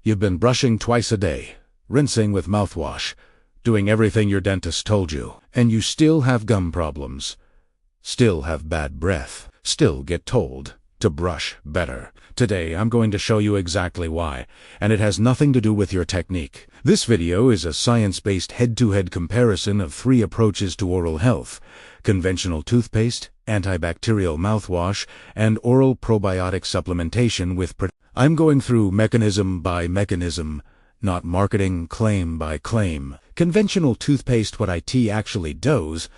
You've been brushing twice a day, rinsing with mouthwash, doing everything your dentist told you, and you still have gum problems, still have bad breath, still get told to brush better. Today I'm going to show you exactly why, and it has nothing to do with your technique. This video is a science-based head-to-head comparison of 3 approaches to oral health: conventional toothpaste, antibacterial mouthwash, and oral probiotic supplementation with I'm going through mechanism by mechanism, not marketing claim by claim. Conventional toothpaste, what it actually does.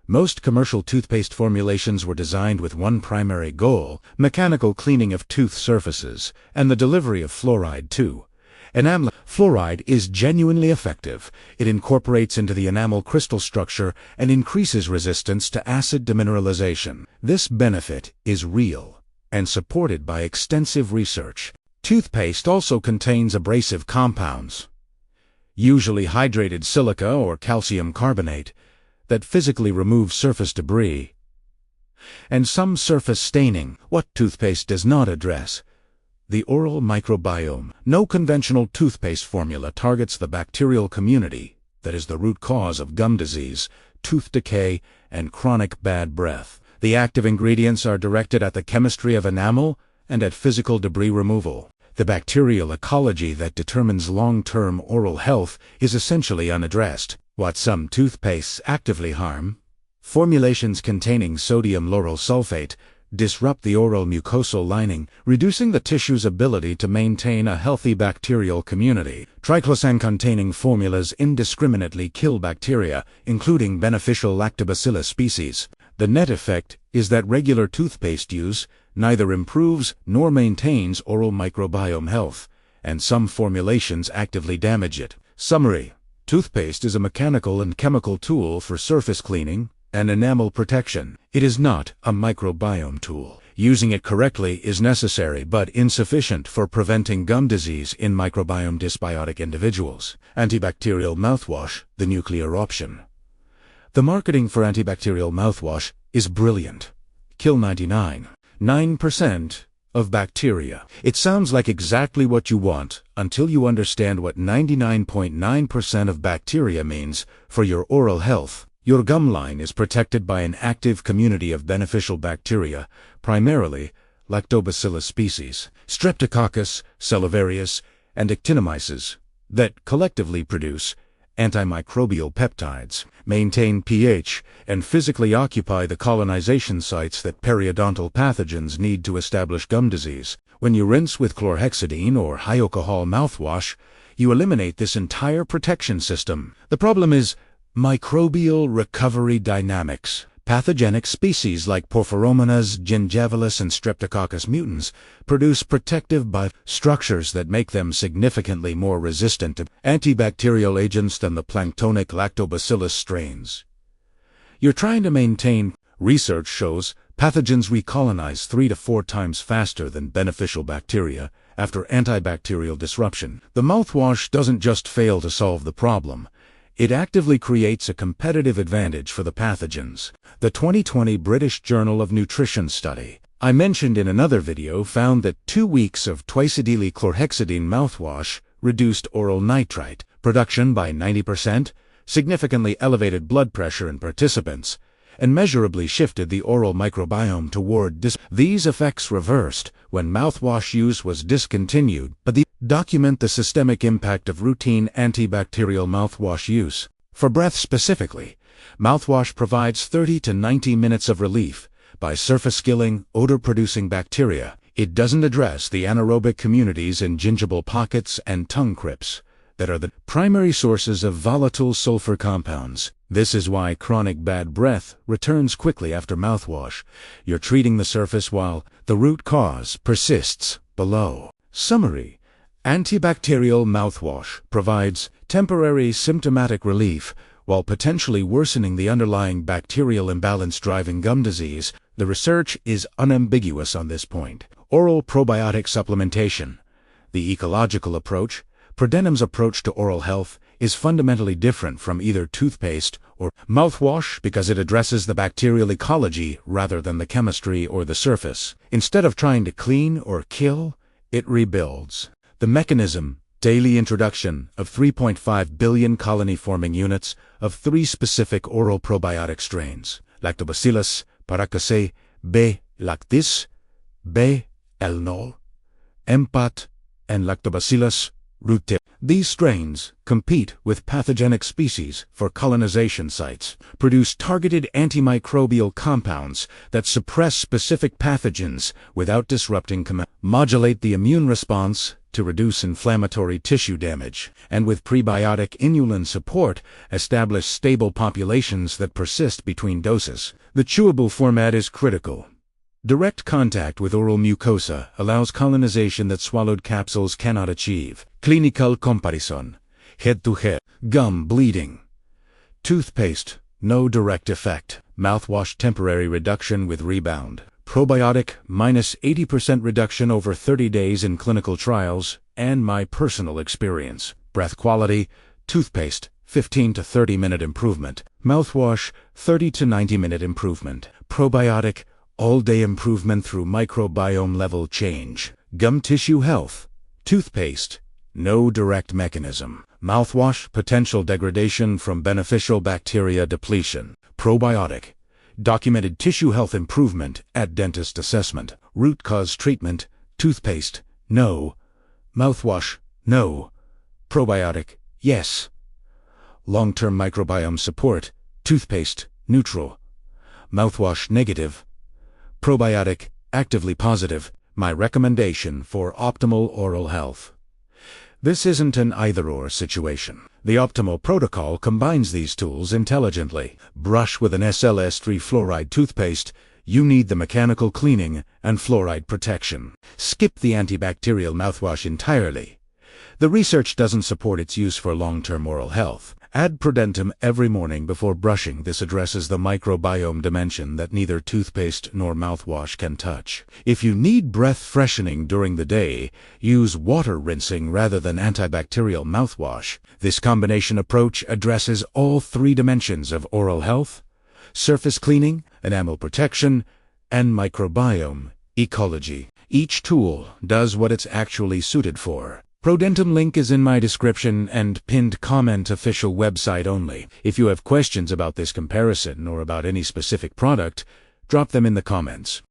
Most commercial toothpaste formulations were designed with one primary goal: mechanical cleaning of tooth surfaces, and the delivery of fluoride too. Enamel fluoride is genuinely effective. It incorporates into the enamel crystal structure and increases resistance to acid demineralization. This benefit is real and supported by extensive research. Toothpaste also contains abrasive compounds, usually hydrated silica or calcium carbonate, that physically remove surface debris, and some surface staining. What toothpaste does not address: the oral microbiome. No conventional toothpaste formula targets the bacterial community that is the root cause of gum disease, tooth decay, and chronic bad breath. The active ingredients are directed at the chemistry of enamel and at physical debris removal. The bacterial ecology that determines long-term oral health is essentially unaddressed. What some toothpastes actively harm: formulations containing sodium lauryl sulfate disrupt the oral mucosal lining, reducing the tissue's ability to maintain a healthy bacterial community. Triclosan-containing formulas indiscriminately kill bacteria, including beneficial lactobacillus species. The net effect is that regular toothpaste use neither improves nor maintains oral microbiome health, and some formulations actively damage it. Summary: toothpaste is a mechanical and chemical tool for surface cleaning and enamel protection. It is not a microbiome tool. Using it correctly is necessary but insufficient for preventing gum disease in microbiome dysbiotic individuals. Antibacterial mouthwash, the nuclear option. The marketing for antibacterial mouthwash is brilliant. Kill 99.9% of bacteria. It sounds like exactly what you want until you understand what 99.9% of bacteria means for your oral health. Your gum line is protected by an active community of beneficial bacteria, primarily Lactobacillus species, Streptococcus, Salivarius, and Actinomyces, that collectively produce antimicrobial peptides, maintain pH, and physically occupy the colonization sites that periodontal pathogens need to establish gum disease. When you rinse with chlorhexidine or high-alcohol mouthwash, you eliminate this entire protection system. The problem is microbial recovery dynamics. Pathogenic species like Porphyromonas, Gingivalis, and Streptococcus mutans produce protective structures that make them significantly more resistant to antibacterial agents than the planktonic Lactobacillus strains. You're trying to maintain. Research shows pathogens recolonize 3 to 4 times faster than beneficial bacteria after antibacterial disruption. The mouthwash doesn't just fail to solve the problem. It actively creates a competitive advantage for the pathogens. The 2020 British Journal of Nutrition study I mentioned in another video found that 2 weeks of twice-a-daily chlorhexidine mouthwash reduced oral nitrite production by 90%, significantly elevated blood pressure in participants, and measurably shifted the oral microbiome toward These effects reversed when mouthwash use was discontinued, but they document the systemic impact of routine antibacterial mouthwash use. For breath specifically, mouthwash provides 30 to 90 minutes of relief by surface killing odor-producing bacteria. It doesn't address the anaerobic communities in gingival pockets and tongue crypts that are the primary sources of volatile sulfur compounds. This is why chronic bad breath returns quickly after mouthwash. You're treating the surface while the root cause persists below. Summary: antibacterial mouthwash provides temporary symptomatic relief while potentially worsening the underlying bacterial imbalance driving gum disease. The research is unambiguous on this point. Oral probiotic supplementation. The ecological approach, ProDentim's approach to oral health, is fundamentally different from either toothpaste or mouthwash because it addresses the bacterial ecology rather than the chemistry or the surface. Instead of trying to clean or kill, it rebuilds. The mechanism Daily introduction of 3.5 billion colony-forming units of 3 specific oral probiotic strains: Lactobacillus paracasei, B. lactis, B. elnol, Empat, and Lactobacillus rutile. These strains compete with pathogenic species for colonization sites, produce targeted antimicrobial compounds that suppress specific pathogens without disrupting modulate the immune response to reduce inflammatory tissue damage, and with prebiotic inulin support, establish stable populations that persist between doses. The chewable format is critical. Direct contact with oral mucosa allows colonization that swallowed capsules cannot achieve. Clinical comparison: head-to-head. Gum bleeding. Toothpaste, no direct effect. Mouthwash, temporary reduction with rebound. Probiotic, -80% reduction over 30 days in clinical trials and my personal experience. Breath quality: toothpaste, 15 to 30 minute improvement. Mouthwash, 30 to 90 minute improvement. Probiotic, all-day improvement through microbiome level change. Gum tissue health. Toothpaste, no direct mechanism. Mouthwash, potential degradation from beneficial bacteria depletion. Probiotic, documented tissue health improvement at dentist assessment. Root cause treatment: toothpaste, no. Mouthwash, no. Probiotic, yes. Long-term microbiome support: toothpaste, neutral. Mouthwash, negative. Probiotic, actively positive. My recommendation for optimal oral health. This isn't an either-or situation. The optimal protocol combines these tools intelligently. Brush with an SLS3 fluoride toothpaste. You need the mechanical cleaning and fluoride protection. Skip the antibacterial mouthwash entirely. The research doesn't support its use for long-term oral health. Add ProDentim every morning before brushing. This addresses the microbiome dimension that neither toothpaste nor mouthwash can touch. If you need breath freshening during the day, use water rinsing rather than antibacterial mouthwash. This combination approach addresses all 3 dimensions of oral health: surface cleaning, enamel protection, and microbiome ecology. Each tool does what it's actually suited for. ProDentim link is in my description and pinned comment. Official website only. If you have questions about this comparison or about any specific product, drop them in the comments.